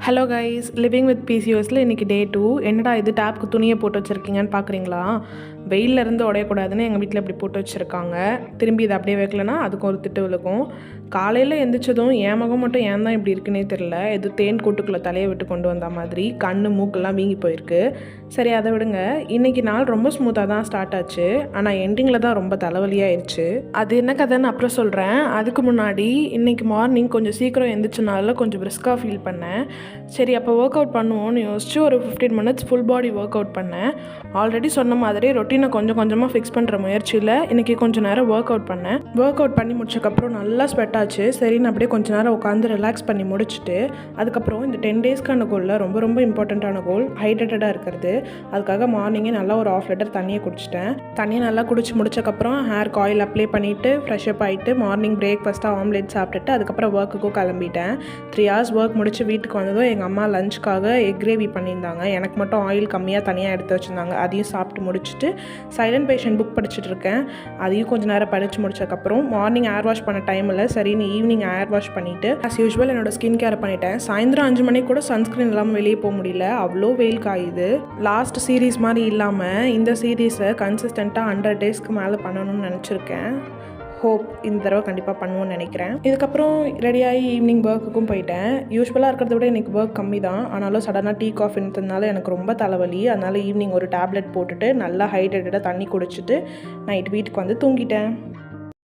Hello guys, living with பிசிஓஸில் இன்றைக்கி டே 2. என்னடா இது டேப்க்கு துணியை போட்டு வச்சுருக்கீங்கன்னு பார்க்குறீங்களா? வெயிலேருந்து உடையக்கூடாதுன்னு எங்கள் வீட்டில் இப்படி போட்டு வச்சுருக்காங்க. திரும்பி இதை அப்படியே வைக்கலன்னா அதுக்கு ஒரு திட்டு விழுகும். காலையில் எந்திரிச்சதும் என் மகம் மட்டும் ஏன் தான் இப்படி இருக்குன்னே தெரில. எது தேன் கூட்டுக்குள்ளே தலையை விட்டு கொண்டு வந்த மாதிரி கண்ணு மூக்கெல்லாம் வீங்கி போயிருக்கு. சரி, அதை விடுங்க. இன்றைக்கி நாள் ரொம்ப ஸ்மூத்தாக தான் ஸ்டார்ட் ஆச்சு. ஆனால் எண்டிங்கில் தான் ரொம்ப தலைவலியாகிடுச்சு. அது என்ன கதைன்னு அப்புறம் சொல்கிறேன். அதுக்கு முன்னாடி இன்றைக்கி மார்னிங் கொஞ்சம் சீக்கிரம் எந்திரிச்சனால கொஞ்சம் பிரிஸ்காக ஃபீல் பண்ணேன். சரி, அப்போ ஒர்க் அவுட் பண்ணுவோன்னு யோசிச்சு ஒரு 15 minutes full body work out பண்ணேன். ஆல்ரெடி சொன்ன மாதிரி ரொட்டீனை கொஞ்சம் கொஞ்சமாக ஃபிக்ஸ் பண்ணுற முயற்சியில் இன்றைக்கி கொஞ்சம் நேரம் ஒர்க் அவுட் பண்ணேன். ஒர்க் அவுட் பண்ணி முடிச்சக்கப்புறம் நல்லா ஸ்வெட் ஆச்சு. சரின்னு அப்படியே கொஞ்சம் நேரம் உட்காந்து ரிலாக்ஸ் பண்ணி முடிச்சுட்டு அதுக்கப்புறம் இந்த 10 daysக்கான கோலில் ரொம்ப ரொம்ப இம்பார்ட்டண்ட்டான கோல் ஹைட்ரேட்டடாக இருக்கிறது. அதுக்காக மார்னிங்கே நல்லா ஒரு 1/2 liter தண்ணியை குடிச்சிட்டேன். தண்ணியை நல்லா குடிச்சு முடிச்சக்கப்புறம் ஹேருக்கு ஆயில் அப்ளை பண்ணிவிட்டு ஃப்ரெஷ்அப் ஆகிட்டு மார்னிங் பிரேக்ஃபாஸ்ட்டாக ஆம்லேட் சாப்பிட்டுட்டு அதுக்கப்புறம் ஒர்க்குக்கும் கிளம்பிட்டேன். 3 hours ஒர்க் முடிச்சு வீட்டுக்கு வந்ததும் எங்கள் அம்மா லஞ்சுக்காக எக் கிரேவி பண்ணியிருந்தாங்க. எனக்கு மட்டும் ஆயில் கம்மியாக தனியாக எடுத்து வச்சுருந்தாங்க. அதையும் சாப்பிட்டு முடிச்சுட்டு சைலண்ட் பேஷண்ட் புக் படிச்சுட்டு இருக்கேன். அதையும் கொஞ்சம் நேரம் படித்து முடிச்சக்கப்புறம் மார்னிங் ஏர் வாஷ் பண்ண டைம் இல்லை, சரின்னு ஈவினிங் ஏர் வாஷ் பண்ணிவிட்டு ஆஸ் யூஷுவல் என்னோட ஸ்கின் கேர் பண்ணிட்டேன். சாயந்தரம் 5 மணிக்கு கூட சன்ஸ்க்ரீன் இல்லாமல் வெளியே போக முடியல, அவ்வளோ வெயில் காயுது. லாஸ்ட் சீரீஸ் மாதிரி இல்லாமல் இந்த சீரீஸை கன்சிஸ்டண்ட்டாக 100 daysக்கு மேலே பண்ணணும்னு நினச்சிருக்கேன். ஹோப் இந்த தடவை கண்டிப்பாக பண்ணுவோன்னு நினைக்கிறேன். இதுக்கப்புறம் ரெடியாகி ஈவினிங் ஒர்க்குக்கும் போயிட்டேன். யூஸ்வலாக இருக்கிறத விட எனக்கு ஒர்க் கம்மி தான். ஆனாலும் சடனாக டீ காஃபின்றதுனால எனக்கு ரொம்ப தலைவலி. அதனால் ஈவினிங் ஒரு டேப்லெட் போட்டுட்டு நல்லா ஹைட்ரேட்டடாக தண்ணி குடிச்சிட்டு நைட் வீட்டுக்கு வந்து தூங்கிட்டேன்.